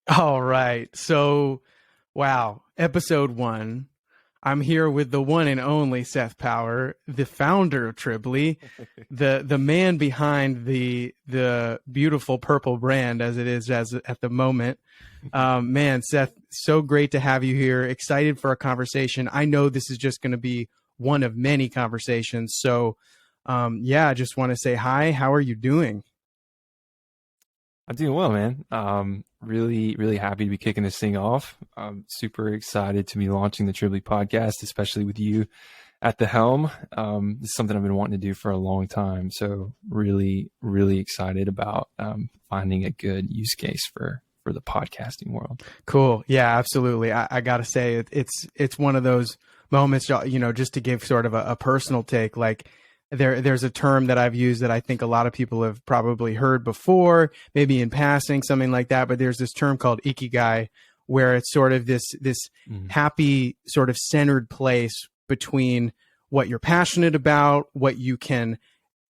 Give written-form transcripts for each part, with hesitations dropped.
All right. So, wow, episode one. I'm here with the one and only Seth Power, the founder of Tribly, the man behind the beautiful purple brand as it is as at the moment. Man, Seth, so great to have you here. Excited for a conversation. I know this is just going to be one of many conversations. So, yeah, I just want to say hi. How are you doing? I'm doing well, man. Really happy to be kicking this thing off. I'm super excited to be launching the Tribly podcast, especially with you at the helm. It's something I've been wanting to do for a long time. So really excited about finding a good use case for the podcasting world. Cool. Yeah, absolutely. I gotta say it's one of those moments, just to give sort of a personal take, like there's a term that I've used that I think a lot of people have probably heard before, maybe in passing, something like that. But there's this term called ikigai, where it's sort of this happy sort of centered place between what you're passionate about, what you can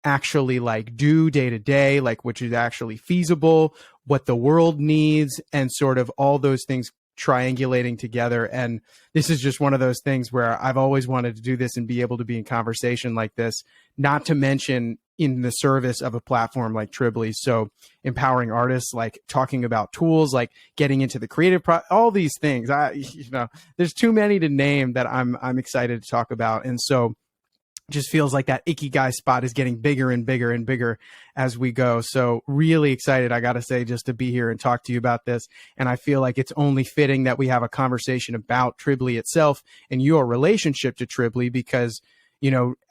actually like do day to day, like which is actually feasible, what the world needs, and sort of all those things triangulating together. And this is just one of those things where I've always wanted to do this and be able to be in conversation like this, not to mention in the service of a platform like Tribly. So empowering artists, like talking about tools, like getting into the creative all these things. There's too many to name that I'm excited to talk about. And so just feels like that ikigai spot is getting bigger and bigger and bigger as we go. So really excited, I got to say, just to be here and talk to you about this. And I feel like it's only fitting that we have a conversation about Tribly itself and your relationship to Tribly, because,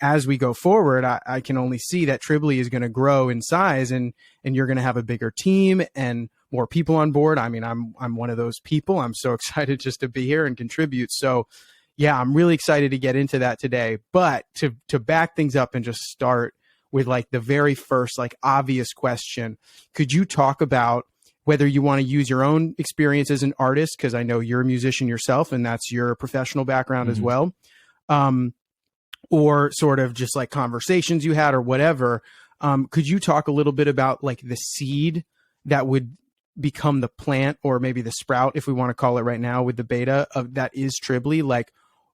as we go forward, I can only see that Tribly is going to grow in size, and you're going to have a bigger team and more people on board. I mean, I'm one of those people. I'm so excited just to be here and contribute. So yeah, I'm really excited to get into that today. But to back things up and just start with like the very first like obvious question, could you talk about whether you want to use your own experience as an artist, because I know you're a musician yourself and that's your professional background as well, or sort of just like conversations you had or whatever. Could you talk a little bit about like the seed that would become the plant, or maybe the sprout, if we want to call it right now, with the beta of that is Tribly? Like,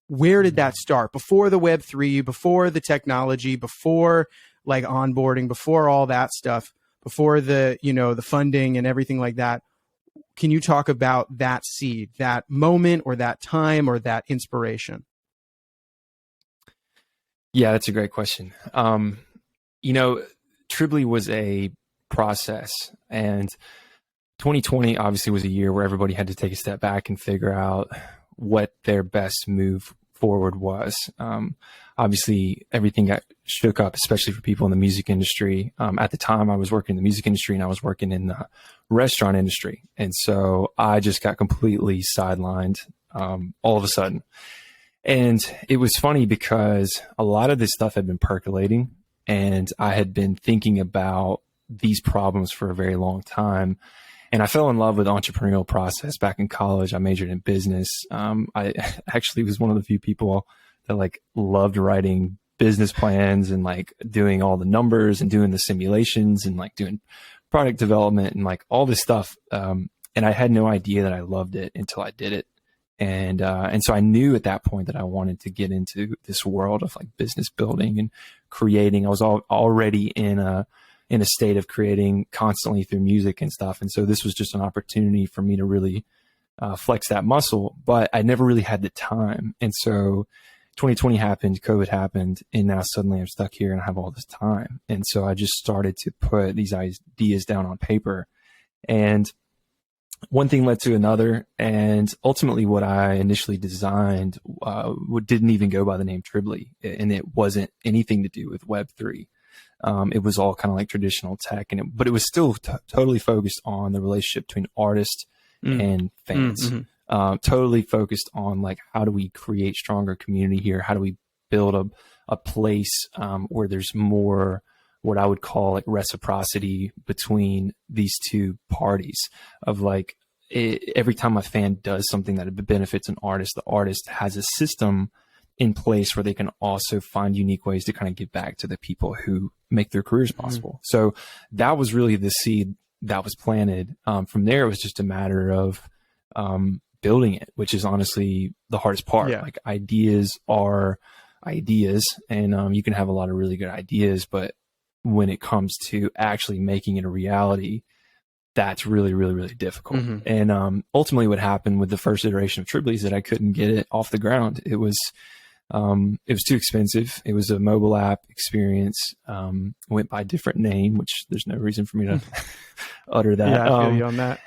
where did that start? Before the Web3, before the technology, before like onboarding, before all that stuff, before the, the funding and everything like that. Can you talk about that seed, that moment or that time or that inspiration? Yeah, that's a great question. Tribly was a process, and 2020 obviously was a year where everybody had to take a step back and figure out what their best move forward was. Obviously, everything got shook up, especially for people in the music industry. At the time, I was working in the music industry and I was working in the restaurant industry. And so I just got completely sidelined all of a sudden. And it was funny because a lot of this stuff had been percolating, and I had been thinking about these problems for a very long time. And I fell in love with the entrepreneurial process back in college. I majored in business. I actually was one of the few people that like loved writing business plans and like doing all the numbers and doing the simulations and like doing product development and like all this stuff. And I had no idea that I loved it until I did it. And so I knew at that point that I wanted to get into this world of like business building and creating. I was already in a state of creating constantly through music and stuff. And so this was just an opportunity for me to really flex that muscle, but I never really had the time. And so 2020 happened, COVID happened, and now suddenly I'm stuck here and I have all this time. And so I just started to put these ideas down on paper, and one thing led to another. And ultimately what I initially designed didn't even go by the name Tribly, and it wasn't anything to do with Web3. It was all kind of like traditional tech, but it was still totally focused on the relationship between artists and fans. Totally focused on like, how do we create stronger community here? How do we build a place where there's more what I would call like reciprocity between these two parties of like, every time a fan does something that benefits an artist, the artist has a system in place where they can also find unique ways to kind of give back to the people who make their careers possible. So that was really the seed that was planted. From there, it was just a matter of building it, which is honestly the hardest part. Yeah. Like, ideas are ideas, and you can have a lot of really good ideas, but when it comes to actually making it a reality, that's really, really, really difficult. Mm-hmm. And ultimately what happened with the first iteration of Tribly is that I couldn't get it off the ground. It was too expensive. It was a mobile app experience. Went by a different name, which there's no reason for me to utter that. Yeah, I feel you on that.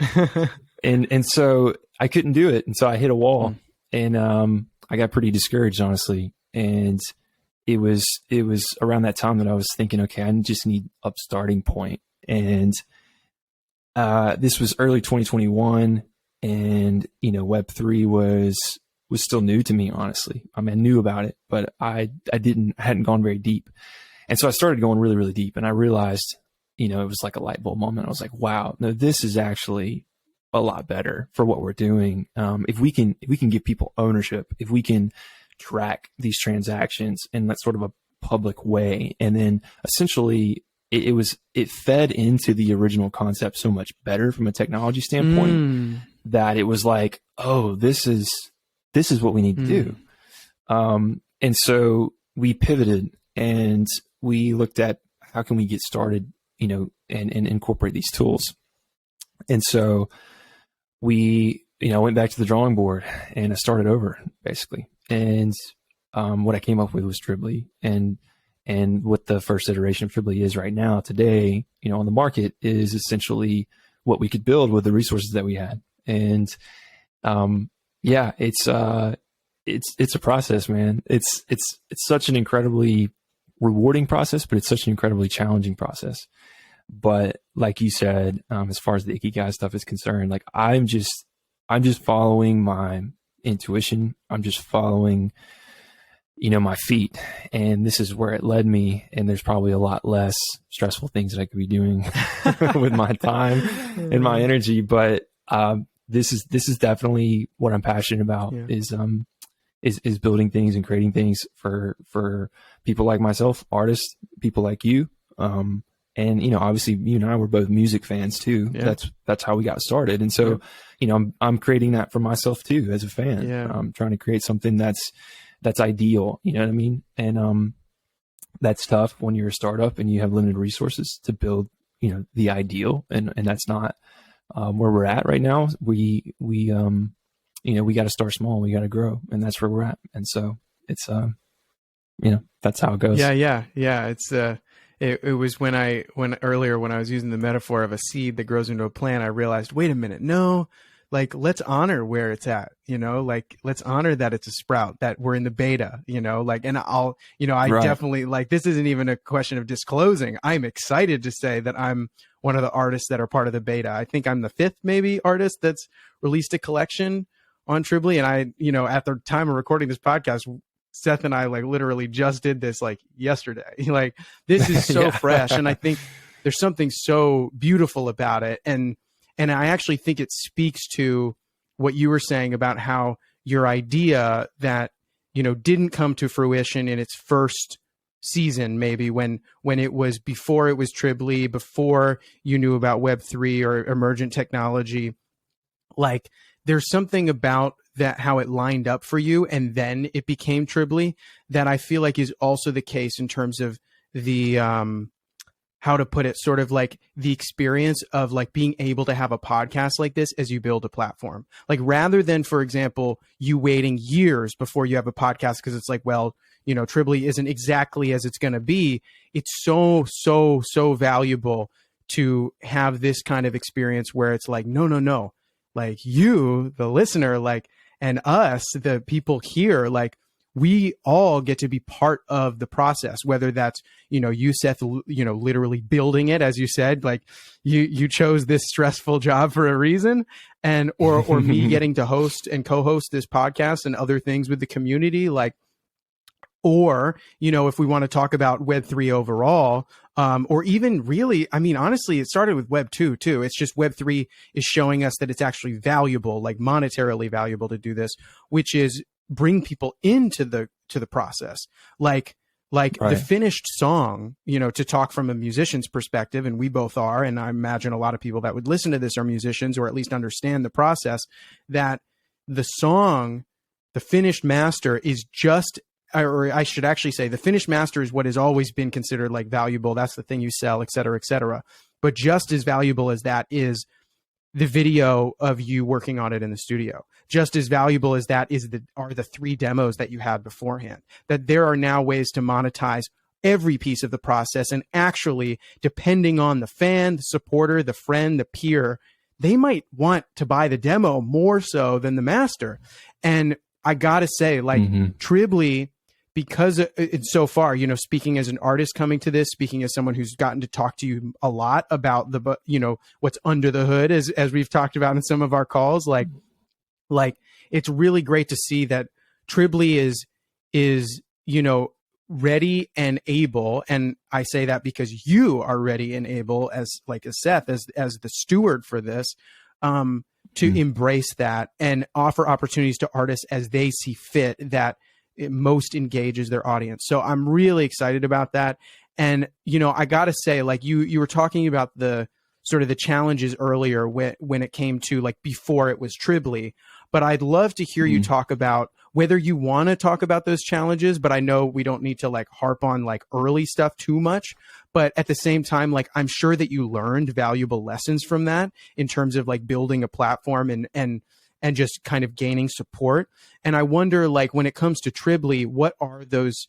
and so I couldn't do it. And so I hit a wall, and I got pretty discouraged, honestly. And it was around that time that I was thinking, okay, I just need a starting point. And this was early 2021, and Web3 was still new to me, honestly. I mean, I knew about it, but I hadn't gone very deep. And so I started going really, really deep, and I realized, it was like a light bulb moment. I was like, wow, no, this is actually a lot better for what we're doing. If we can give people ownership, if we can track these transactions in that sort of a public way, and then essentially it fed into the original concept so much better from a technology standpoint that it was like, oh, this is what we need to do. And so we pivoted, and we looked at how can we get started, and incorporate these tools. And so we, went back to the drawing board, and I started over, basically. And what I came up with was Tribly, and what the first iteration of Tribly is right now today, on the market, is essentially what we could build with the resources that we had. And yeah, it's a process, man. It's such an incredibly rewarding process, but it's such an incredibly challenging process. But like you said, as far as the Ikigai stuff is concerned, like I'm just following my intuition. I'm just following, my feet, and this is where it led me. And there's probably a lot less stressful things that I could be doing with my time and my energy. But this is definitely what I'm passionate about. Is building things and creating things for people like myself, artists, people like you. And obviously you and I were both music fans too. Yeah. That's how we got started. And so, I'm creating that for myself too, as a fan. Yeah. I'm trying to create something that's ideal. You know what I mean? And, that's tough when you're a startup and you have limited resources to build, the ideal. And that's not, where we're at right now. We got to start small. We got to grow, and that's where we're at. And so it's, that's how it goes. Yeah. It's, it was when I was using the metaphor of a seed that grows into a plant, I realized, wait a minute, no, like, let's honor where it's at, like, let's honor that it's a sprout, that we're in the beta, like, and I'll, I right. Definitely, like, this isn't even a question of disclosing. I'm excited to say that I'm one of the artists that are part of the beta. I think I'm the 5th maybe artist that's released a collection on Tribly. And I, at the time of recording this podcast, Seth and I like literally just did this like yesterday. Like, this is so fresh. And I think there's something so beautiful about it. And I actually think it speaks to what you were saying about how your idea that, didn't come to fruition in its first season, maybe when it was before it was Tribly, before you knew about Web3 or emergent technology, like, there's something about that, how it lined up for you, and then it became Tribly, that I feel like is also the case in terms of the, how to put it, sort of like the experience of like being able to have a podcast like this as you build a platform. Like, rather than, for example, you waiting years before you have a podcast because it's like, well, Tribly isn't exactly as it's going to be. It's so valuable to have this kind of experience where it's like, no. Like, you, the listener, like, and us, the people here, like, we all get to be part of the process, whether that's, you, Seth, literally building it, as you said, like you chose this stressful job for a reason, and, or me getting to host and co-host this podcast and other things with the community, like, or, if we want to talk about Web3 overall, or even really, I mean, honestly, it started with Web2 too. It's just Web3 is showing us that it's actually valuable, like monetarily valuable to do this, which is bring people into the process. Like Like the Right. finished song, you know, to talk from a musician's perspective, and we both are, and I imagine a lot of people that would listen to this are musicians or at least understand the process, that the song, the finished master is just, or I should actually say the finished master is what has always been considered like valuable. That's the thing you sell, et cetera, et cetera. But just as valuable as that is the video of you working on it in the studio. Just as valuable as that are the 3 demos that you had beforehand. That there are now ways to monetize every piece of the process, and actually, depending on the fan, the supporter, the friend, the peer, they might want to buy the demo more so than the master. And I gotta say, like, Tribly, because it's so far, you know, speaking as an artist coming to this, speaking as someone who's gotten to talk to you a lot about the, you know, what's under the hood, as we've talked about in some of our calls, like it's really great to see that Tribly is, you know, ready and able. And I say that because you are ready and able as Seth, as the steward for this, to embrace that and offer opportunities to artists as they see fit that it most engages their audience. So I'm really excited about that. And, you know, I got to say, like you were talking about the sort of the challenges earlier when it came to like before it was Tribly, but I'd love to hear you talk about whether you want to talk about those challenges, but I know we don't need to like harp on like early stuff too much, but at the same time, like I'm sure that you learned valuable lessons from that in terms of like building a platform and just kind of gaining support. And I wonder, like, when it comes to Tribly, what are those,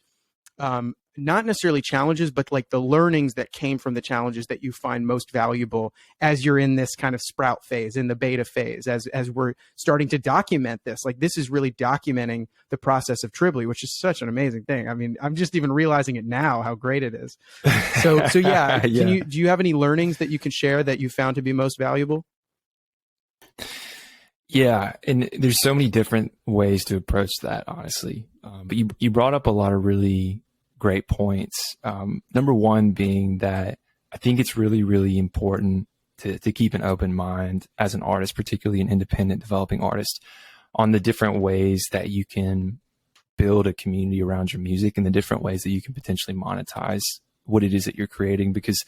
not necessarily challenges, but like the learnings that came from the challenges that you find most valuable as you're in this kind of sprout phase, in the beta phase, as we're starting to document this. Like, this is really documenting the process of Tribly, which is such an amazing thing. I mean, I'm just even realizing it now, how great it is. So yeah, do you have any learnings that you can share that you found to be most valuable? Yeah, and there's so many different ways to approach that, honestly. But you brought up a lot of really great points. Number one being that I think it's really, really important to keep an open mind as an artist, particularly an independent developing artist, on the different ways that you can build a community around your music and the different ways that you can potentially monetize what it is that you're creating. Because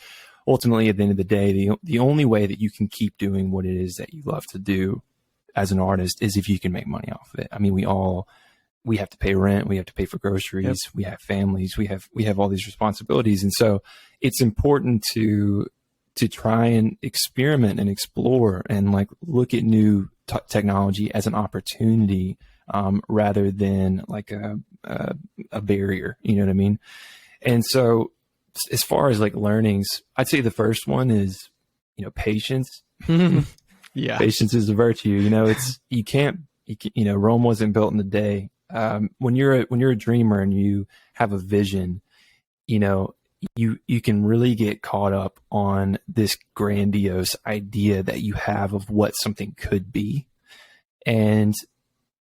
ultimately, at the end of the day, the only way that you can keep doing what it is that you love to do as an artist is if you can make money off of it. I mean, we have to pay rent, we have to pay for groceries, we have families, we have all these responsibilities. And so it's important to try and experiment and explore and like look at new technology as an opportunity, rather than like a barrier, you know what I mean? And so as far as like learnings, I'd say the first one is, you know, patience. Yeah. Patience is a virtue. You know, you know, Rome wasn't built in a day. When you're a dreamer and you have a vision, you know, you can really get caught up on this grandiose idea that you have of what something could be. And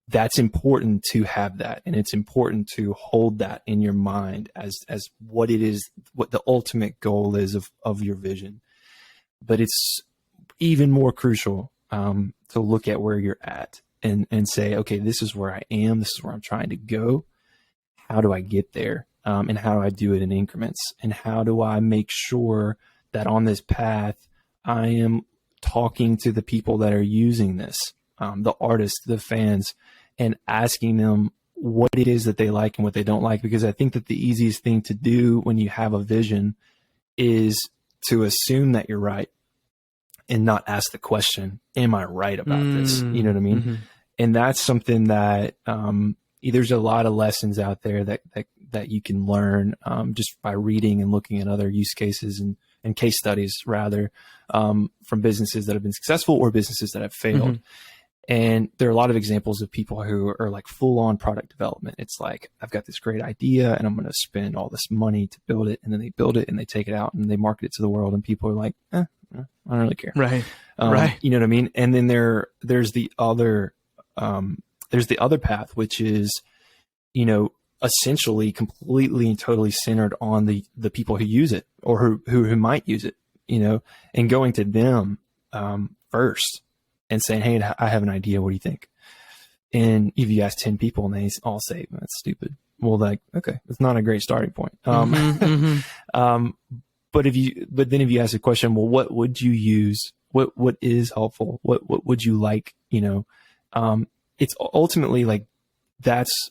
that's important to have that. And it's important to hold that in your mind as what it is, what the ultimate goal is of your vision. But it's even more crucial to look at where you're at and say, okay, this is where I am. This is where I'm trying to go. How do I get there? And how do I do it in increments? And how do I make sure that on this path, I am talking to the people that are using this, the artists, the fans, and asking them what it is that they like and what they don't like? Because I think that the easiest thing to do when you have a vision is to assume that you're right and not ask the question, am I right about this? You know what I mean? Mm-hmm. And that's something that there's a lot of lessons out there that you can learn just by reading and looking at other use cases and case studies, rather, from businesses that have been successful or businesses that have failed. Mm-hmm. And there are a lot of examples of people who are like full on product development. It's like, I've got this great idea and I'm going to spend all this money to build it. And then they build it and they take it out and they market it to the world. And people are like, I don't really care. Right. Right. You know what I mean? And then there's the other path, which is, you know, essentially completely and totally centered on the people who use it or who might use it, you know, and going to them first and saying, hey, I have an idea. What do you think? And if you ask 10 people and they all say, that's stupid. well, like, okay, it's not a great starting point. Um, but then if you ask the question, well, what would you use? What is helpful? What would you like? It's ultimately like, that's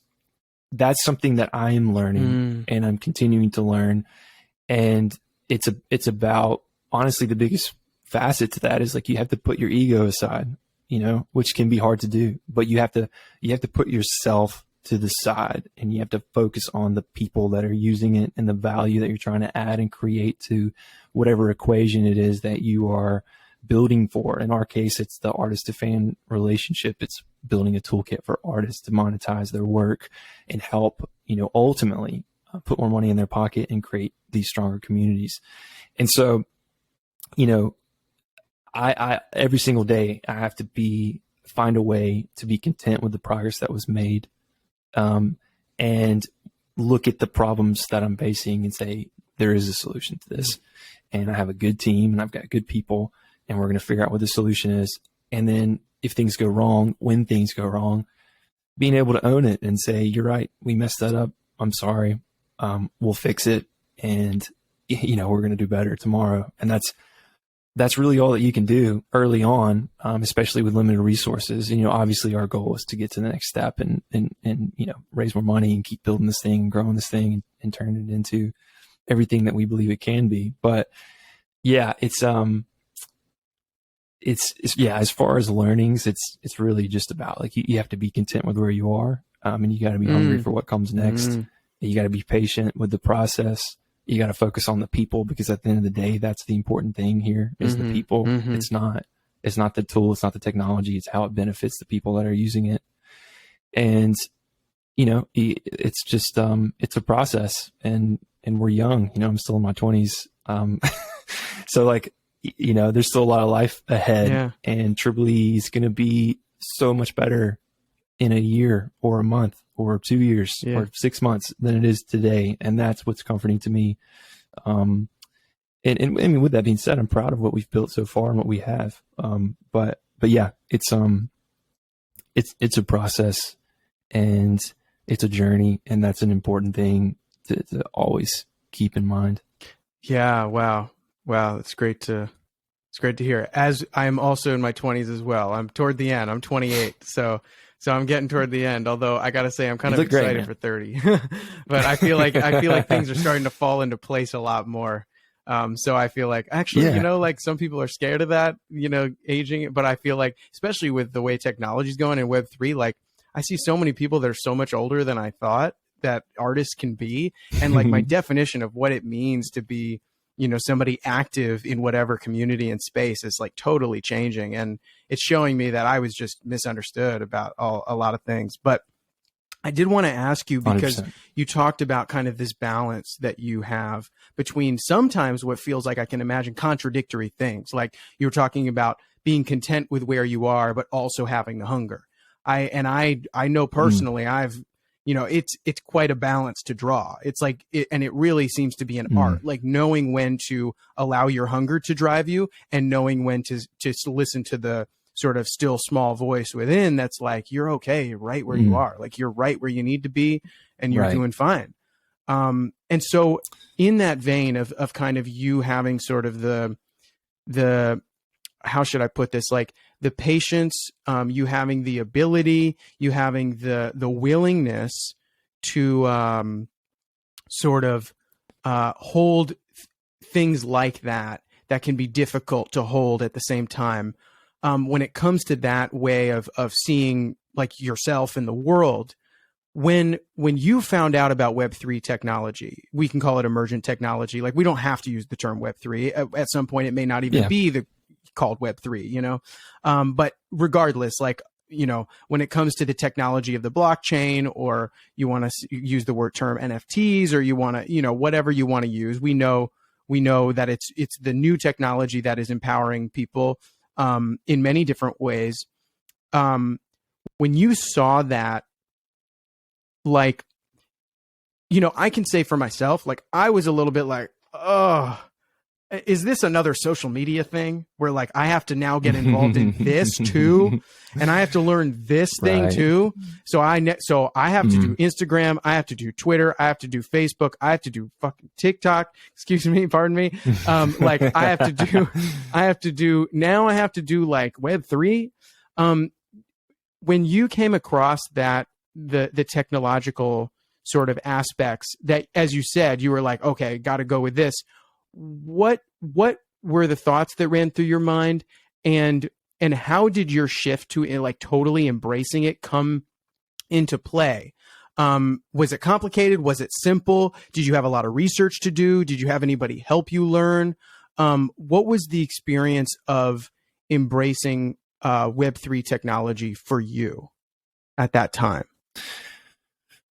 something that I am learning and I'm continuing to learn. And it's about, honestly, the biggest facet to that is like, you have to put your ego aside, which can be hard to do, but you have to put yourself to the side, and you have to focus on the people that are using it and the value that you're trying to add and create to whatever equation it is that you are building for. In our case, it's the artist to fan relationship. It's building a toolkit for artists to monetize their work and help, ultimately put more money in their pocket and create these stronger communities. And so, I every single day I have to find a way to be content with the progress that was made, and look at the problems that I'm facing and say, there is a solution to this. And I have a good team and I've got good people, and we're going to figure out what the solution is. And then if things go wrong, when things go wrong, being able to own it and say, you're right, we messed that up. I'm sorry. We'll fix it. And, we're going to do better tomorrow. And that's really all that you can do early on, especially with limited resources. And, obviously our goal is to get to the next step and raise more money and keep building this thing and growing this thing and turn it into everything that we believe it can be. But yeah, it's as far as learnings, it's really just about like, you have to be content with where you are. And you got to be hungry for what comes next. You got to be patient with the process. You got to focus on the people, because at the end of the day, that's the important thing here is the people. It's not the tool. It's not the technology. It's how it benefits the people that are using it. And, it's just, it's a process, and we're young, I'm still in my 20s. So like, there's still a lot of life ahead, and Triple E is going to be so much better in a year or a month or 2 years or 6 months than it is today. And that's what's comforting to me. And I mean, with that being said, I'm proud of what we've built so far and what we have. But yeah, it's a process and it's a journey, and that's an important thing to always keep in mind. Yeah. Wow. It's great to hear. As I'm also in my 20s as well. I'm toward the end. I'm 28. So I'm getting toward the end, although I got to say I'm kind of excited for 30, but I feel like things are starting to fall into place a lot more. So I feel like actually, like some people are scared of that, aging, but I feel like, especially with the way technology's going in Web3, like I see so many people that are so much older than I thought that artists can be. And like my definition of what it means to be, somebody active in whatever community and space is like totally changing. And it's showing me that I was just misunderstood about a lot of things. But I did want to ask you, because 100%. You talked about kind of this balance that you have between sometimes what feels like, I can imagine, contradictory things. Like you were talking about being content with where you are, but also having the hunger. I know personally, it's quite a balance to draw. It's like, and it really seems to be an art, like knowing when to allow your hunger to drive you and knowing when to listen to the sort of still small voice within that's like, you're okay, you're right where you are, like you're right where you need to be, and you're doing fine. And so in that vein of kind of you having sort of the how should I put this? Like the patience, you having the ability, you having the willingness to sort of hold things like that can be difficult to hold at the same time. When it comes to that way of seeing like yourself in the world, when you found out about Web3 technology, we can call it emergent technology. Like we don't have to use the term Web3. At some point, it may not even be called Web3, but regardless, like, when it comes to the technology of the blockchain, or you want to use the word term NFTs, or you want to, whatever you want to use, we know that it's the new technology that is empowering people in many different ways. When you saw that, like, I can say for myself, like I was a little bit like, oh, is this another social media thing where like I have to now get involved in this too, and I have to learn this thing too? So I have to do Instagram, I have to do Twitter, I have to do Facebook, I have to do fucking TikTok. Excuse me, pardon me. Like I have to do like Web3. When you came across that the technological sort of aspects that, as you said, you were like, okay, got to go with this. What were the thoughts that ran through your mind, and how did your shift to like totally embracing it come into play? Was it complicated? Was it simple? Did you have a lot of research to do? Did you have anybody help you learn? What was the experience of embracing Web3 technology for you at that time?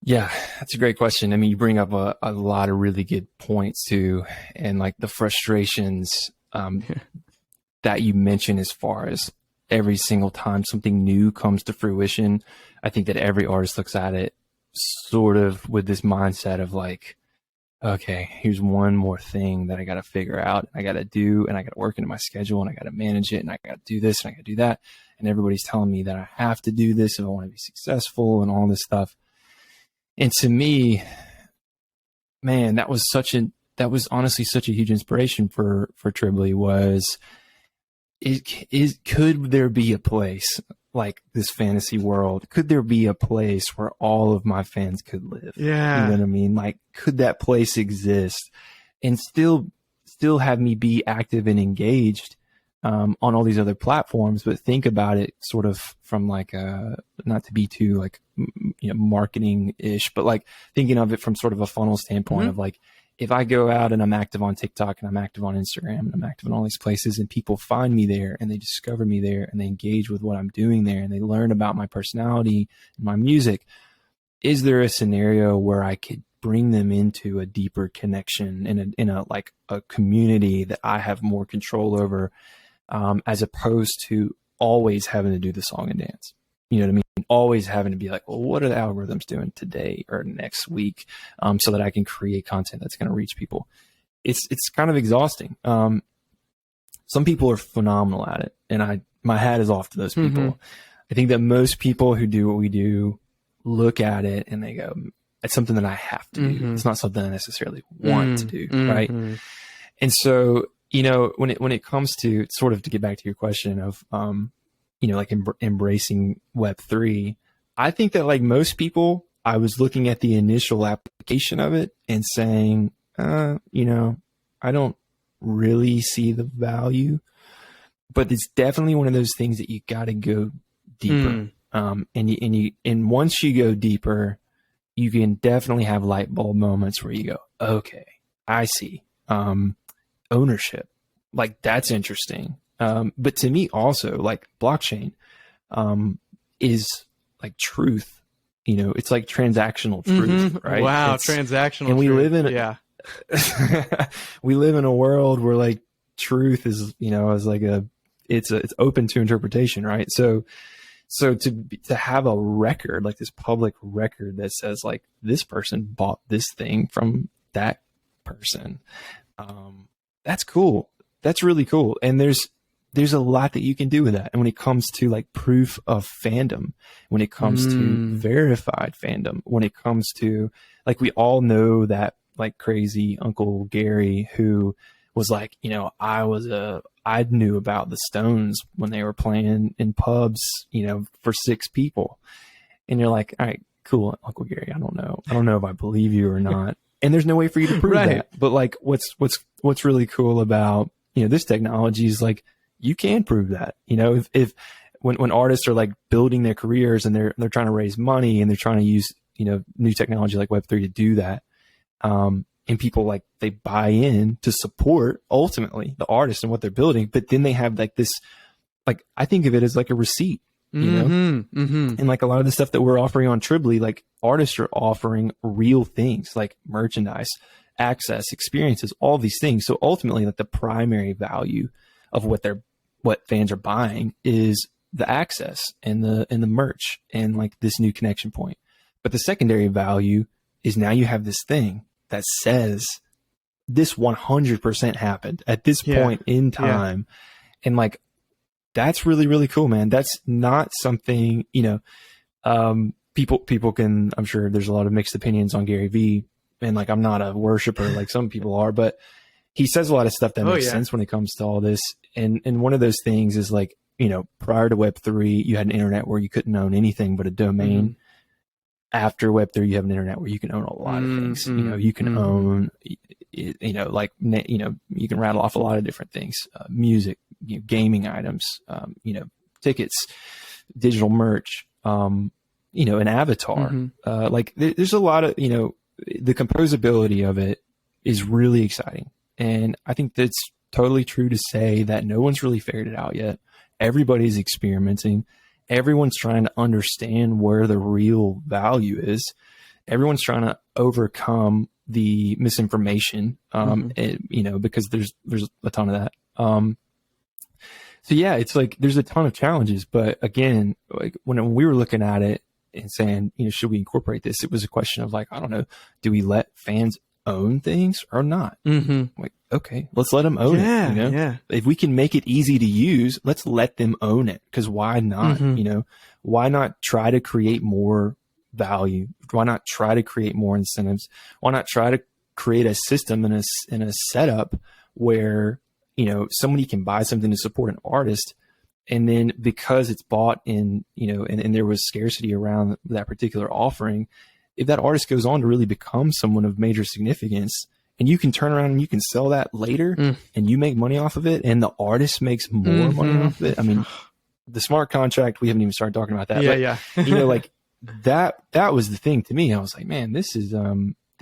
Yeah, that's a great question. I mean, you bring up a lot of really good points too, and like the frustrations that you mentioned as far as every single time something new comes to fruition. I think that every artist looks at it sort of with this mindset of like, okay, here's one more thing that I got to figure out, I got to do, and I got to work into my schedule, and I got to manage it, and I got to do this, and I got to do that. And everybody's telling me that I have to do this if I want to be successful and all this stuff. And to me, man, that was honestly such a huge inspiration for Tribly. Could there be a place like this fantasy world? Could there be a place where all of my fans could live? Yeah. You know what I mean? Like, could that place exist and still have me be active and engaged on all these other platforms? But think about it sort of from like not to be too like, marketing ish, but like thinking of it from sort of a funnel standpoint of like, if I go out and I'm active on TikTok and I'm active on Instagram and I'm active in all these places, and people find me there and they discover me there and they engage with what I'm doing there and they learn about my personality and my music, is there a scenario where I could bring them into a deeper connection in a like a community that I have more control over, as opposed to always having to do the song and dance? You know what I mean? Always having to be like, well, what are the algorithms doing today or next week, so that I can create content that's going to reach people. It's kind of exhausting. Some people are phenomenal at it, and my hat is off to those people. I think that most people who do what we do look at it and they go, it's something that I have to do. It's not something I necessarily want to do, right? And so, when it comes to sort of, to get back to your question of, like embracing Web3, I think that like most people, I was looking at the initial application of it and saying, I don't really see the value, but it's definitely one of those things that you got to go deeper. And once you go deeper, you can definitely have light bulb moments where you go, okay, I see. Ownership, like that's interesting. But to me also, like blockchain is like truth. It's like transactional truth, right? Wow, transactional. And we truth. live in we live in a world where like truth is, is like it's open to interpretation, right? So to have a record, like this public record that says like this person bought this thing from that person, that's cool. That's really cool. And there's a lot that you can do with that. And when it comes to like proof of fandom, when it comes to verified fandom, when it comes to like, we all know that like crazy Uncle Gary who was like, I knew about the Stones when they were playing in pubs, for 6 people. And you're like, all right, cool, Uncle Gary. I don't know if I believe you or not. And there's no way for you to prove that. But like, what's really cool about, this technology is like, you can prove that, if when artists are like building their careers and they're trying to raise money and they're trying to use, new technology like Web3 to do that. And people like, they buy in to support ultimately the artist and what they're building, but then they have like this, like, I think of it as like a receipt, and like a lot of the stuff that we're offering on Tribly, like artists are offering real things like merchandise, access, experiences, all these things. So ultimately, like the primary value of what fans are buying is the access and the merch and like this new connection point. But the secondary value is now you have this thing that says this 100% happened at this point in time. And like, that's really, really cool, man. That's not something, people can, I'm sure there's a lot of mixed opinions on Gary Vee, and like, I'm not a worshiper like some people are, but he says a lot of stuff that makes sense when it comes to all this. And one of those things is like, prior to Web3, you had an internet where you couldn't own anything but a domain. After Web3, you have an internet where you can own a lot of things. You can own, you can rattle off a lot of different things, music, gaming items, tickets, digital merch, an avatar. Like there's a lot of, the composability of it is really exciting. And I think that's totally true to say that no one's really figured it out yet. Everybody's experimenting. Everyone's trying to understand where the real value is. Everyone's trying to overcome the misinformation, because there's a ton of that. So yeah, it's like, there's a ton of challenges, but again, like when we were looking at it and saying, should we incorporate this? It was a question of like, I don't know, do we let fans own things or not? Like, okay, let's let them own it. If we can make it easy to use, let's let them own it. Because why not? Why not try to create more value? Why not try to create more incentives? Why not try to create a system and a setup where somebody can buy something to support an artist, and then because it's bought in, and there was scarcity around that particular offering, if that artist goes on to really become someone of major significance, and you can turn around and you can sell that later and you make money off of it, and the artist makes more money off of it. I mean, the smart contract, we haven't even started talking about that. Like that was the thing to me. I was like, man, this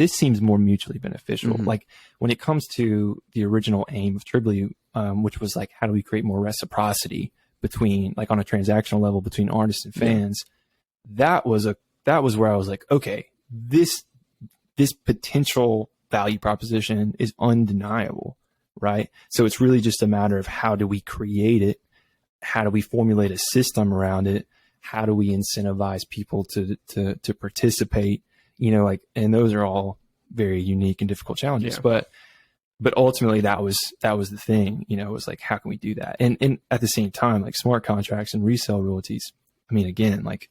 seems more mutually beneficial. Like when it comes to the original aim of Tribly, which was like, how do we create more reciprocity between, like on a transactional level between artists and fans? That was where I was like, okay, this potential value proposition is undeniable, right? So it's really just a matter of how do we create it? How do we formulate a system around it? How do we incentivize people to participate? And those are all very unique and difficult challenges, but ultimately that was the thing, it was like, how can we do that? And at the same time, like smart contracts and resale royalties. I mean, again, like,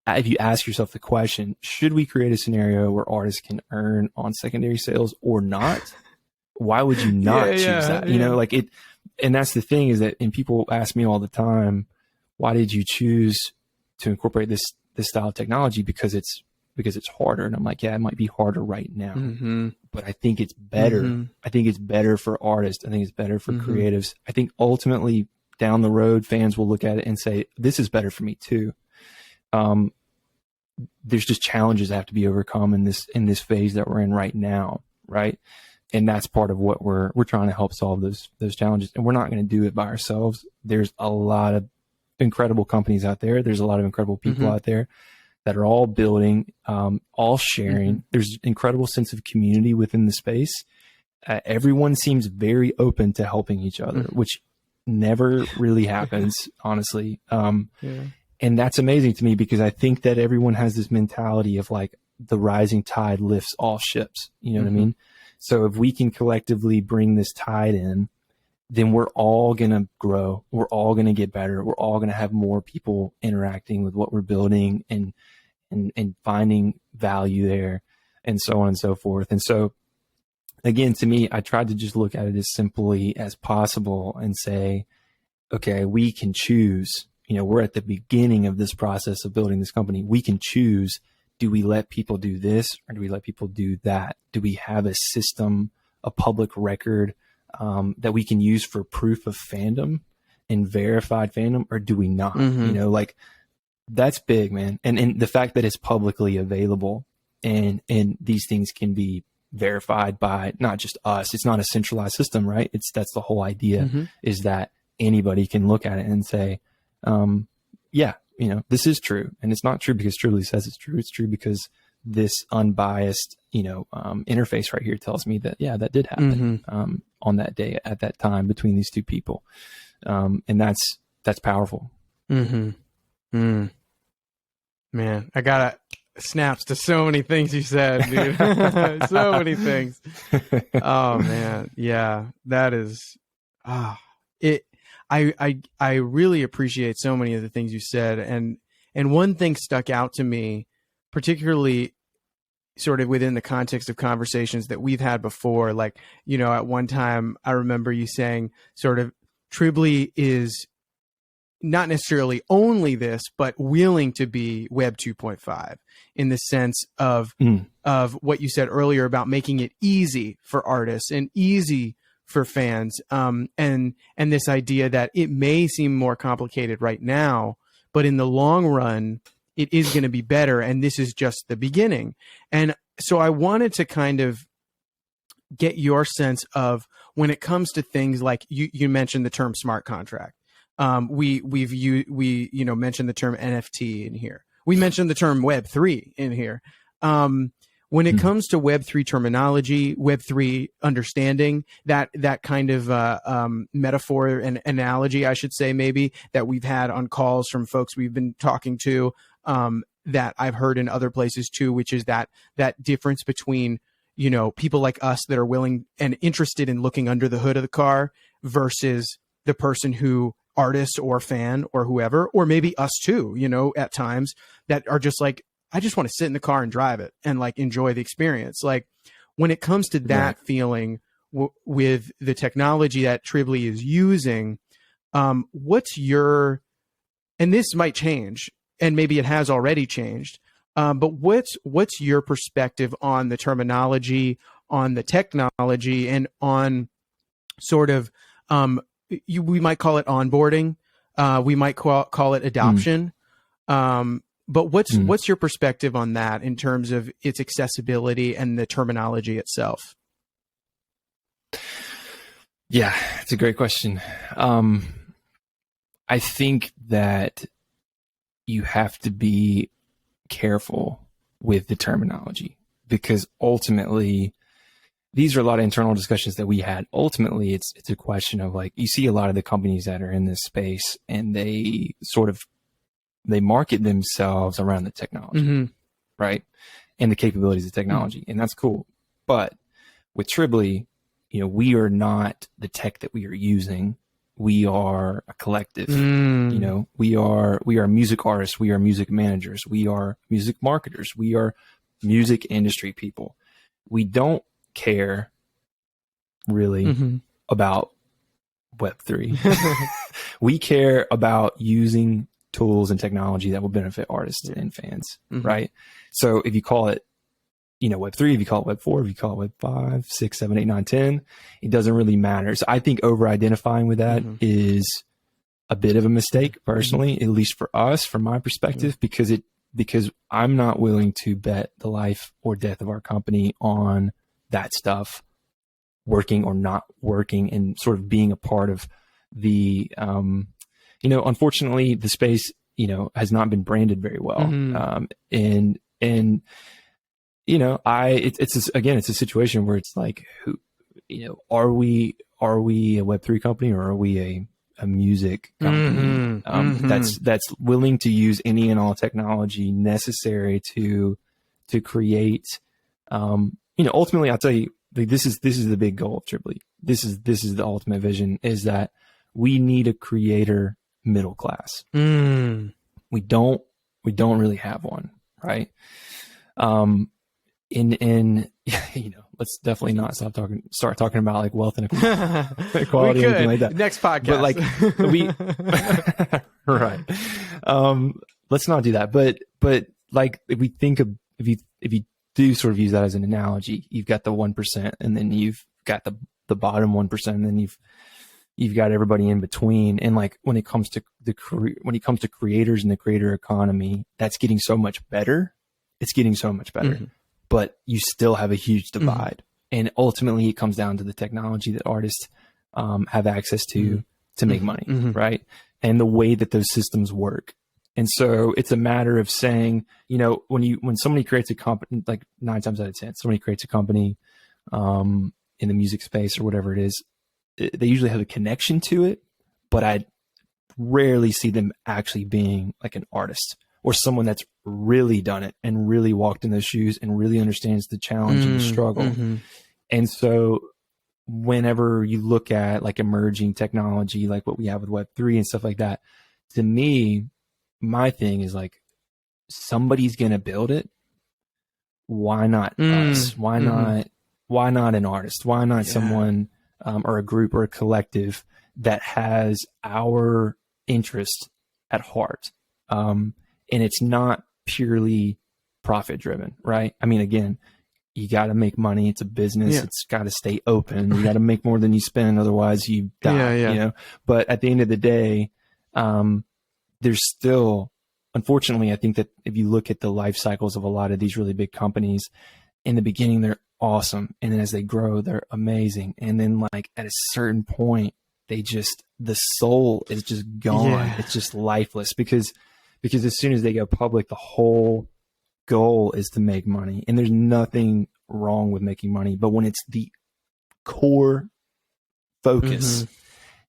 if you ask yourself the question, should we create a scenario where artists can earn on secondary sales or not? Why would you not choose that? Like it, and that's the thing is that, and people ask me all the time, why did you choose to incorporate this style of technology? Because it's harder. And I'm like, yeah, it might be harder right now, but I think it's better. I think it's better for artists. I think it's better for creatives. I think ultimately down the road, fans will look at it and say, this is better for me too. There's just challenges that have to be overcome in this phase that we're in right now. Right. And that's part of what we're trying to help solve those challenges. And we're not going to do it by ourselves. There's a lot of incredible companies out there. There's a lot of incredible people out there that are all building, all sharing. There's incredible sense of community within the space. Everyone seems very open to helping each other, which never really happens, honestly. And that's amazing to me, because I think that everyone has this mentality of like, the rising tide lifts all ships. You know what I mean? So if we can collectively bring this tide in, then we're all going to grow. We're all going to get better. We're all going to have more people interacting with what we're building and finding value there, and so on and so forth. And so again, to me, I tried to just look at it as simply as possible and say, okay, we can choose. We're at the beginning of this process of building this company. We can choose, do we let people do this or do we let people do that? Do we have a system, a public record that we can use for proof of fandom and verified fandom, or do we not? Like that's big, man. And the fact that it's publicly available and these things can be verified by not just us. It's not a centralized system, right? That's the whole idea, is that anybody can look at it and say, this is true. And it's not true because Tribly says it's true. It's true because this unbiased, interface right here tells me that, that did happen, on that day at that time between these two people. And that's powerful. Man, I gotta snaps to so many things you said, dude. So many things. Oh man. Yeah. That is it I really appreciate so many of the things you said, and one thing stuck out to me, particularly sort of within the context of conversations that we've had before. Like, at one time I remember you saying sort of Tribly is not necessarily only this, but willing to be Web 2.5 in the sense of what you said earlier about making it easy for artists and easy for fans, and this idea that it may seem more complicated right now, but in the long run, it is going to be better, and this is just the beginning. And so I wanted to kind of get your sense of, when it comes to things like you mentioned the term smart contract. We mentioned the term NFT in here. We mentioned the term Web3 in here. When it comes to Web3 terminology, Web3 understanding, that kind of metaphor and analogy, I should say, maybe, that we've had on calls from folks we've been talking to, that I've heard in other places too, which is that difference between, people like us that are willing and interested in looking under the hood of the car versus the person who, artist or fan or whoever, or maybe us too, at times, that are just like, I just want to sit in the car and drive it and like enjoy the experience. Like, when it comes to that feeling with the technology that Tribly is using, what's your, and this might change, and maybe it has already changed, but what's your perspective on the terminology, on the technology, and on sort of, we might call it onboarding, we might call it adoption, but what's your perspective on that in terms of its accessibility and the terminology itself? Yeah, it's a great question. I think that you have to be careful with the terminology, because ultimately, these are a lot of internal discussions that we had. Ultimately, it's a question of, like, you see a lot of the companies that are in this space, and they market themselves around the technology, right? And the capabilities of technology. And that's cool. But with Tribly, we are not the tech that we are using. We are a collective. We are music artists. We are music managers. We are music marketers. We are music industry people. We don't care really about Web3. We care about using tools and technology that will benefit artists and fans, right? So if you call it, Web3, if you call it Web 4, if you call it Web 5, 6, 7, 8, 9, 10, it doesn't really matter. So I think over identifying with that is a bit of a mistake, personally, at least for us, from my perspective, because I'm not willing to bet the life or death of our company on that stuff working or not working, and sort of being a part of the, unfortunately, the space, has not been branded very well. It's a situation where it's like, are we a Web3 company, or are we a music company that's willing to use any and all technology necessary to create, ultimately, I'll tell you, this is the big goal of Tribly. This is the ultimate vision, is that we need a creator middle class. We don't really have one, right? Let's definitely not start talking about like wealth and equality or anything like that. Next podcast. But like right. Let's not do that. But like, if you do sort of use that as an analogy, you've got the 1%, and then you've got the bottom 1%, and then you've got everybody in between. And like, when it comes to creators and the creator economy, that's getting so much better. It's getting so much better. But you still have a huge divide. And ultimately, it comes down to the technology that artists have access to make money, right? And the way that those systems work. And so it's a matter of saying, when somebody creates a company, like 9 times out of 10, somebody creates a company in the music space or whatever it is, they usually have a connection to it, but I rarely see them actually being like an artist or someone that's really done it and really walked in those shoes and really understands the challenge and the struggle. Mm-hmm. And so whenever you look at like emerging technology, like what we have with Web3 and stuff like that, to me, my thing is like, somebody's going to build it. Why not us? Why not an artist? Why not someone or a group or a collective that has our interest at heart? And it's not purely profit driven, right? I mean, again, you got to make money. It's a business. It's got to stay open. You got to make more than you spend. Otherwise you die, you know? But at the end of the day, there's still, unfortunately, I think that if you look at the life cycles of a lot of these really big companies, in the beginning, they're awesome. And then as they grow, they're amazing. And then like at a certain point, the soul is just gone. Yeah. It's just lifeless because as soon as they go public, the whole goal is to make money. And there's nothing wrong with making money. But when it's the core focus,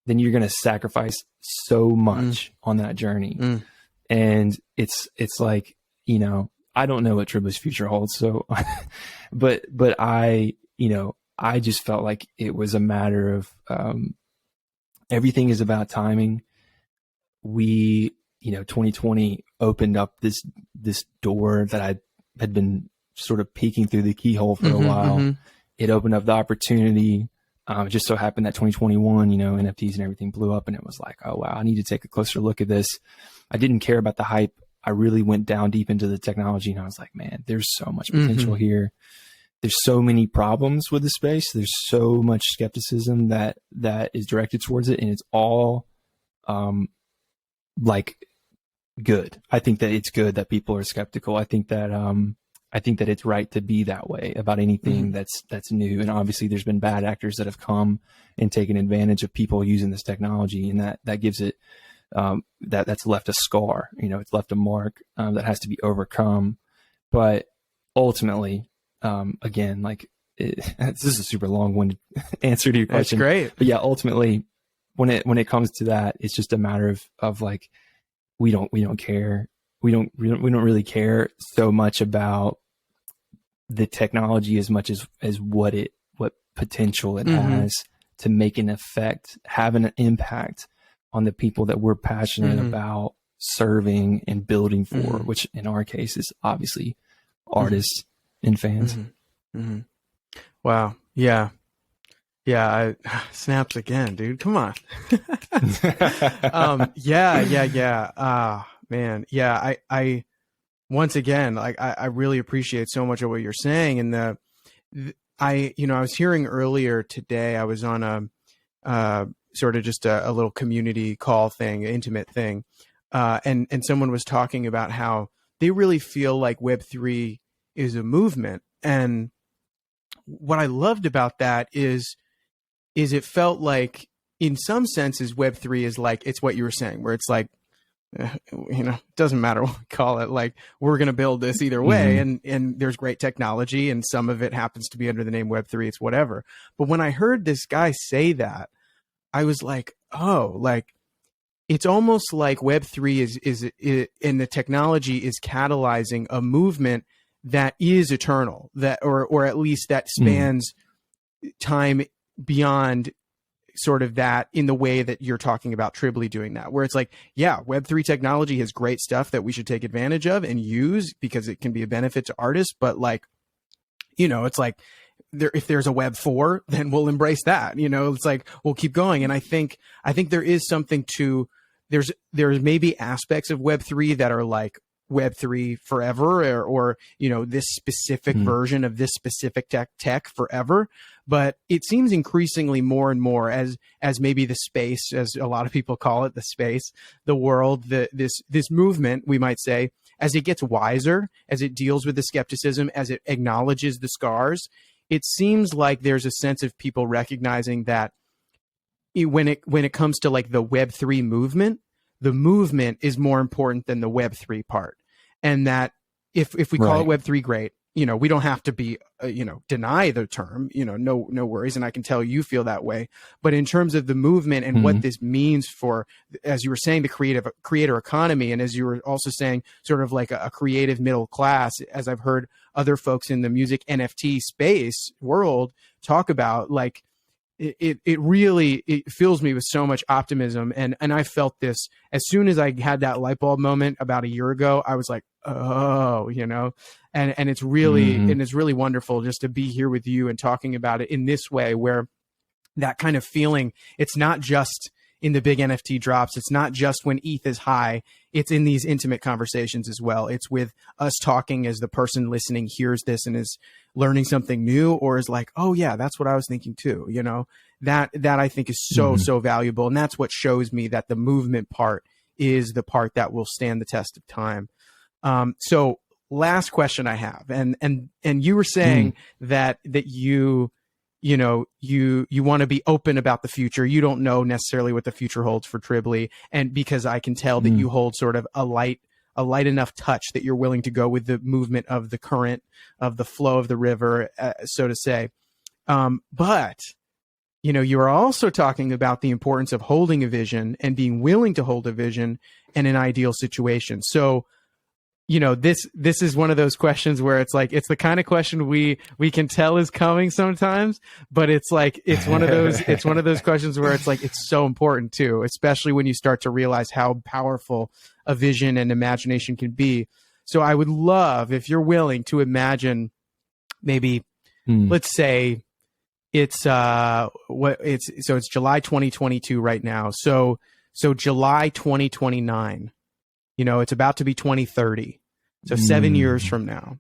then you're going to sacrifice so much on that journey. And it's like, you know, I don't know what Tribly's future holds. So, but I, you know, I just felt like it was a matter of, everything is about timing. We, you know, 2020 opened up this door that I had been sort of peeking through the keyhole for a while. It opened up the opportunity. It just so happened that 2021, you know, NFTs and everything blew up, and it was like, oh wow, I need to take a closer look at this. I didn't care about the hype. I really went down deep into the technology, and I was like, man, there's so much potential here. There's so many problems with the space. There's so much skepticism that is directed towards it, and it's all like good. I think that it's good that people are skeptical. I think that it's right to be that way about anything that's new. And obviously there's been bad actors that have come and taken advantage of people using this technology, and that gives it that's left a scar. You know, it's left a mark that has to be overcome. But ultimately, again, like this is a super long-winded answer to your question. That's great. But yeah, ultimately, when it comes to that, it's just a matter of like, we don't care. We don't really care so much about the technology as much as what potential it has to make an effect, have an impact on the people that we're passionate about serving and building for, which in our case is obviously artists and fans. Wow. Yeah. Yeah. Snaps again, dude. Come on. Yeah. Man. Yeah. I once again, like I really appreciate so much of what you're saying. And I was hearing earlier today, I was on a sort of just a little community call thing, intimate thing. And someone was talking about how they really feel like Web3 is a movement. And what I loved about that is it felt like in some senses Web3 is like, it's what you were saying, where it's like, it doesn't matter what we call it, like we're going to build this either way. And there's great technology, and some of it happens to be under the name Web3, it's whatever. But when I heard this guy say that, I was like, oh, like it's almost like Web3 is and the technology is catalyzing a movement that is eternal, that or at least that spans time beyond sort of that, in the way that you're talking about Tribly doing that, where it's like, yeah, Web3 technology has great stuff that we should take advantage of and use because it can be a benefit to artists. But like, it's like if there's a Web4, then we'll embrace that. It's like, we'll keep going. And I think there is something to, there's maybe aspects of Web3 that are like Web3 forever, or this specific version of this specific tech forever. But it seems increasingly more and more as maybe the space, as a lot of people call it, the space, the world, this movement, we might say, as it gets wiser, as it deals with the skepticism, as it acknowledges the scars, it seems like there's a sense of people recognizing that when it comes to like the Web3 movement, the movement is more important than the Web3 part. And that if we call it Web3, great. we don't have to be, deny the term, no worries. And I can tell you feel that way. But in terms of the movement and what this means for, as you were saying, the creator economy, and as you were also saying, sort of like a creative middle class, as I've heard other folks in the music NFT space world talk about, like, it really fills me with so much optimism. And I felt this as soon as I had that light bulb moment about a year ago. I was like, oh, and it's really, and it's really wonderful just to be here with you and talking about it in this way, where that kind of feeling, it's not just in the big NFT drops. It's not just when ETH is high. It's in these intimate conversations as well. It's with us talking as the person listening hears this and is learning something new, or is like, oh yeah, that's what I was thinking too. That I think is so valuable. And that's what shows me that the movement part is the part that will stand the test of time. So last question I have, and you were saying that you want to be open about the future. You don't know necessarily what the future holds for Tribly. And because I can tell that you hold sort of a light enough touch that you're willing to go with the movement of the current, of the flow of the river, so to say. But, you are also talking about the importance of holding a vision and being willing to hold a vision in an ideal situation. So, this is one of those questions where it's like, it's the kind of question we can tell is coming sometimes, but it's like, it's one of those questions where it's like, it's so important too, especially when you start to realize how powerful a vision and imagination can be. So I would love, if you're willing to imagine, maybe, let's say it's July 2022 right now. So July 2029. It's about to be 2030. So 7 years from now.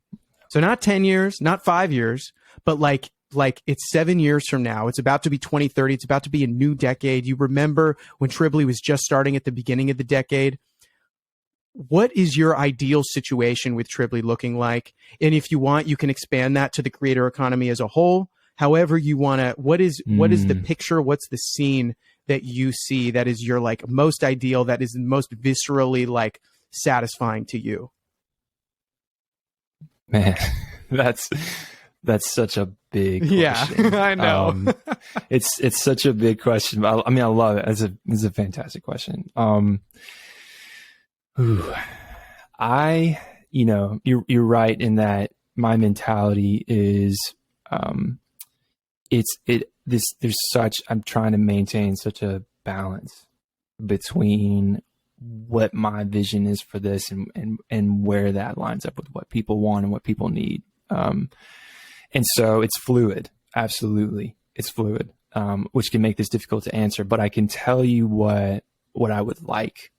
So not 10 years, not 5 years, but like it's 7 years from now. It's about to be 2030. It's about to be a new decade. You remember when Tribly was just starting at the beginning of the decade? What is your ideal situation with Tribly looking like? And if you want, you can expand that to the creator economy as a whole. However you want to, what is the picture? What's the scene that you see that is your like most ideal, that is most viscerally like satisfying to you? Man, that's such a big question. Yeah, I know. It's such a big question. I love it. It's a fantastic question. You're right in that my mentality is, I'm trying to maintain such a balance between what my vision is for this and where that lines up with what people want and what people need. And so it's fluid. Absolutely. It's fluid, which can make this difficult to answer, but I can tell you what I would like,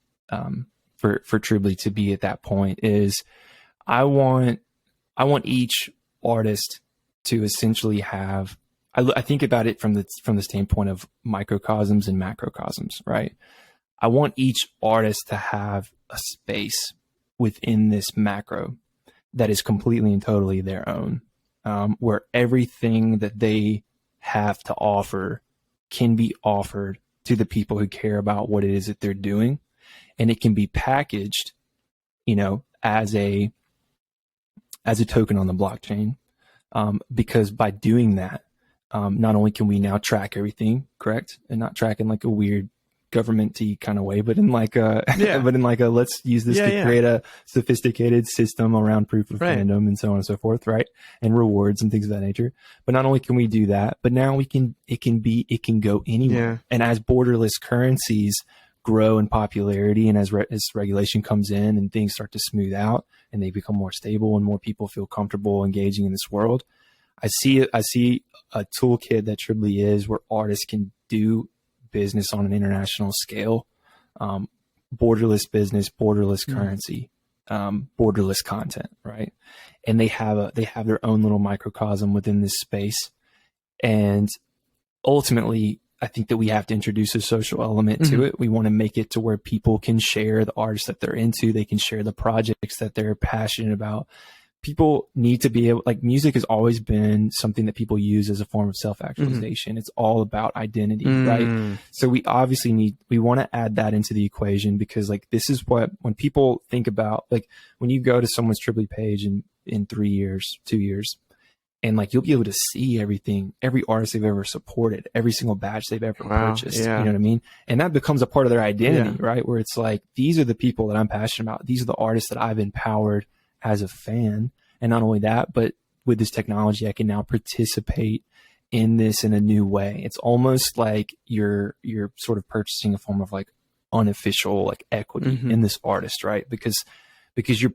for Tribly to be at that point is I want each artist to essentially have, I think about it from the standpoint of microcosms and macrocosms, right? I want each artist to have a space within this macro that is completely and totally their own, where everything that they have to offer can be offered to the people who care about what it is that they're doing. And it can be packaged, as a token on the blockchain. Because by doing that, not only can we now track everything, correct? And not track in like a weird government-y kind of way, but in like a, let's use this to create a sophisticated system around proof of fandom and so on and so forth, right? And rewards and things of that nature. But not only can we do that, but now it can go anywhere. Yeah. And as borderless currencies grow in popularity, and as regulation comes in and things start to smooth out and they become more stable and more people feel comfortable engaging in this world, I see a toolkit that Tribly is, where artists can do business on an international scale, borderless business, borderless currency, borderless content, right? And they have their own little microcosm within this space. And ultimately, I think that we have to introduce a social element to it. We want to make it to where people can share the artists that they're into. They can share the projects that they're passionate about. People need to be able, like, music has always been something that people use as a form of self-actualization. It's all about identity, right? So we obviously we want to add that into the equation, because like, this is what, when people think about, like, when you go to someone's Tribly page and in 3 years, 2 years. And like, you'll be able to see everything, every artist they've ever supported, every single batch they've ever purchased. Yeah. You know what I mean? And that becomes a part of their identity, Yeah. right? Where it's like, these are the people that I'm passionate about. These are the artists that I've empowered as a fan. And not only that, but with this technology, I can now participate in this in a new way. It's almost like you're sort of purchasing a form of like unofficial like equity in this artist, right? Because you're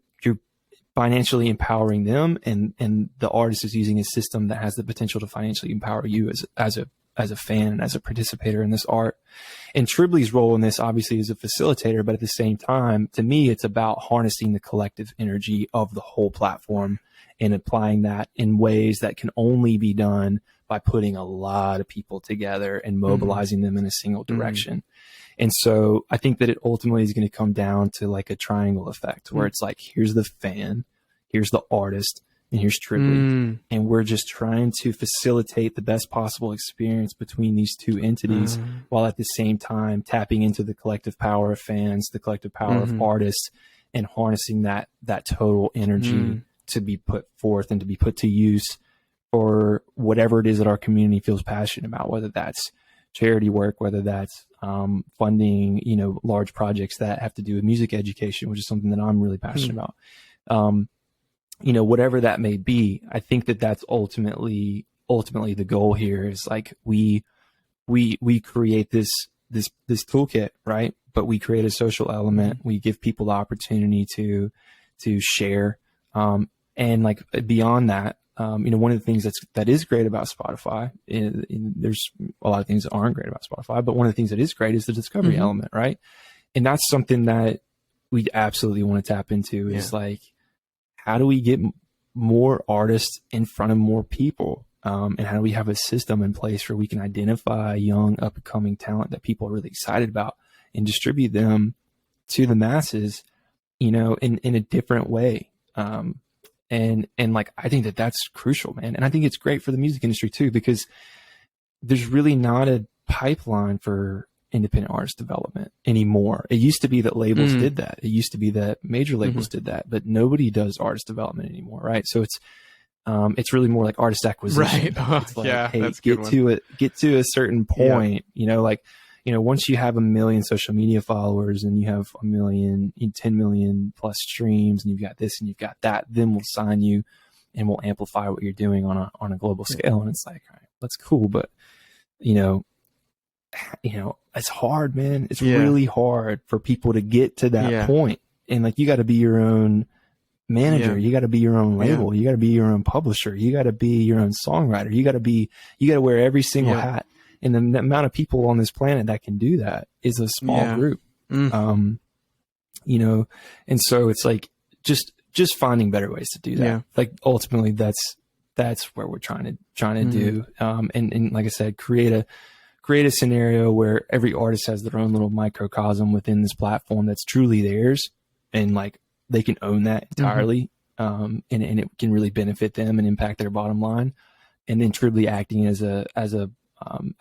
financially empowering them, and the artist is using a system that has the potential to financially empower you as a fan and as a participator in this art. And Tribly's role in this obviously is a facilitator, but at the same time, to me, it's about harnessing the collective energy of the whole platform and applying that in ways that can only be done by putting a lot of people together and mobilizing them in a single direction. And so I think that it ultimately is going to come down to like a triangle effect where it's like, here's the fan, here's the artist, and here's Tribly. And we're just trying to facilitate the best possible experience between these two entities while at the same time tapping into the collective power of fans, the collective power of artists, and harnessing that total energy to be put forth and to be put to use for whatever it is that our community feels passionate about, whether that's charity work, whether that's funding, large projects that have to do with music education, which is something that I'm really passionate about. Whatever that may be, I think that that's ultimately the goal here is like we create this toolkit, right? But we create a social element. We give people the opportunity to share. And like beyond that, one of the things that is great about Spotify, there's a lot of things that aren't great about Spotify, but one of the things that is great is the discovery element, right? And that's something that we absolutely want to tap into is like, how do we get more artists in front of more people? And how do we have a system in place where we can identify young up and coming talent that people are really excited about and distribute them to the masses, in a different way. And like, I think that that's crucial, man. And I think it's great for the music industry too, because there's really not a pipeline for independent artist development anymore. It used to be that labels did that. It used to be that major labels did that, but nobody does artist development anymore. Right. So it's really more like artist acquisition. Right. It's like, yeah. hey, That's get to a certain point, once you have 1 million social media followers and you have 10 million plus streams, and you've got this and you've got that, then we'll sign you and we'll amplify what you're doing on a global scale. And it's like, all right, that's cool. But, it's hard, man. It's really hard for people to get to that point. And like, you got to be your own manager. You got to be your own label. You got to be your own publisher. You got to be your own songwriter. You got to wear every single hat. And the amount of people on this planet that can do that is a small group. And so it's like, just finding better ways to do that. Yeah. Like ultimately that's where we're trying to do. And like I said, create a scenario where every artist has their own little microcosm within this platform that's truly theirs. And like, they can own that entirely. And it can really benefit them and impact their bottom line. And then Tribly acting as a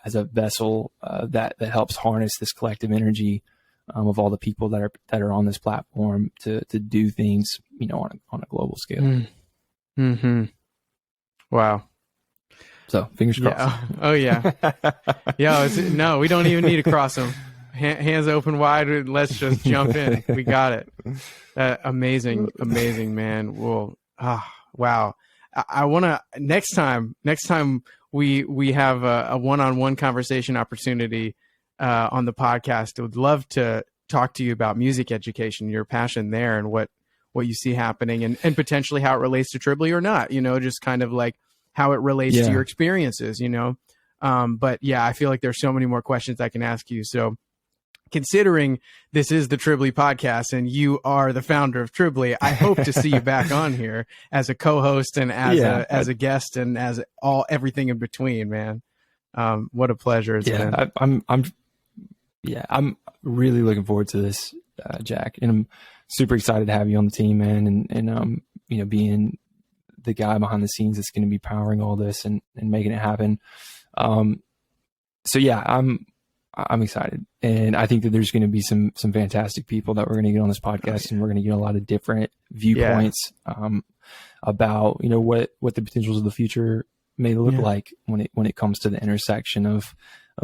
vessel that helps harness this collective energy of all the people that are on this platform to do things, on a global scale. Wow. So fingers crossed. Yeah. Oh yeah. Yeah. No, we don't even need to cross them. Hands open wide. Let's just jump in. We got it. Amazing, man. Well, wow. I want to next time we have a one-on-one conversation opportunity on the podcast. I would love to talk to you about music education, your passion there, and what you see happening, and potentially how it relates to Tribly or not. Just kind of like how it relates to your experiences. But yeah, I feel like there's so many more questions I can ask you. So, considering this is the Tribly podcast and you are the founder of Tribly, I hope to see you back on here as a co-host and as a guest and as everything in between, man. What a pleasure it's been. I'm really looking forward to this, Jack, and I'm super excited to have you on the team, man. And being the guy behind the scenes that's going to be powering all this and making it happen. So yeah, I'm excited, and I think that there's going to be some fantastic people that we're going to get on this podcast, and we're going to get a lot of different viewpoints. about, you know, what the potentials of the future may look like when it comes to the intersection of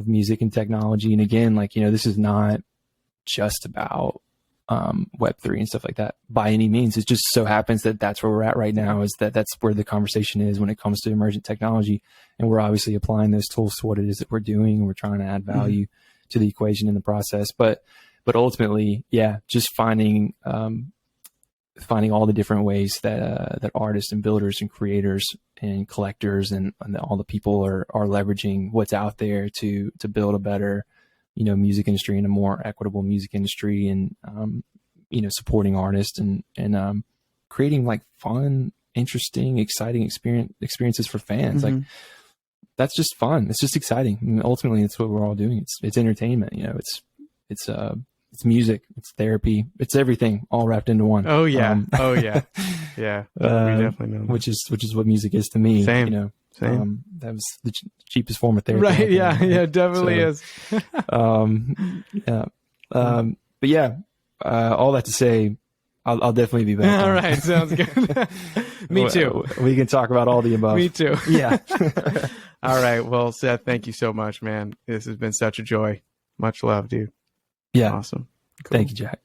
music and technology. And again, like, you know, this is not just about Web3 and stuff like that by any means. It just so happens that that's where we're at right now, is that's where the conversation is when it comes to emergent technology. And we're obviously applying those tools to what it is that we're doing, and we're trying to add value to the equation in the process. But ultimately, yeah, just finding all the different ways that artists and builders and creators and collectors and all the people are leveraging what's out there to build a better, you know, music industry and a more equitable music industry, and you know, supporting artists and creating like fun, interesting, exciting experiences for fans. Like, that's just fun. It's just exciting. I mean, ultimately, it's what we're all doing. It's entertainment. You know, it's music, it's therapy, it's everything all wrapped into one. Oh yeah. Yeah. We definitely know that. Which is what music is to me. Same. You know, Same. that was the cheapest form of therapy. Right. Yeah. Yeah. Definitely is. Yeah. But yeah, all that to say, I'll definitely be back. All right. Sounds good. Me too. We can talk about all the above. Me too. Yeah. All right. Well, Seth, thank you so much, man. This has been such a joy. Much love, dude. Yeah. Awesome. Cool. Thank you, Jack.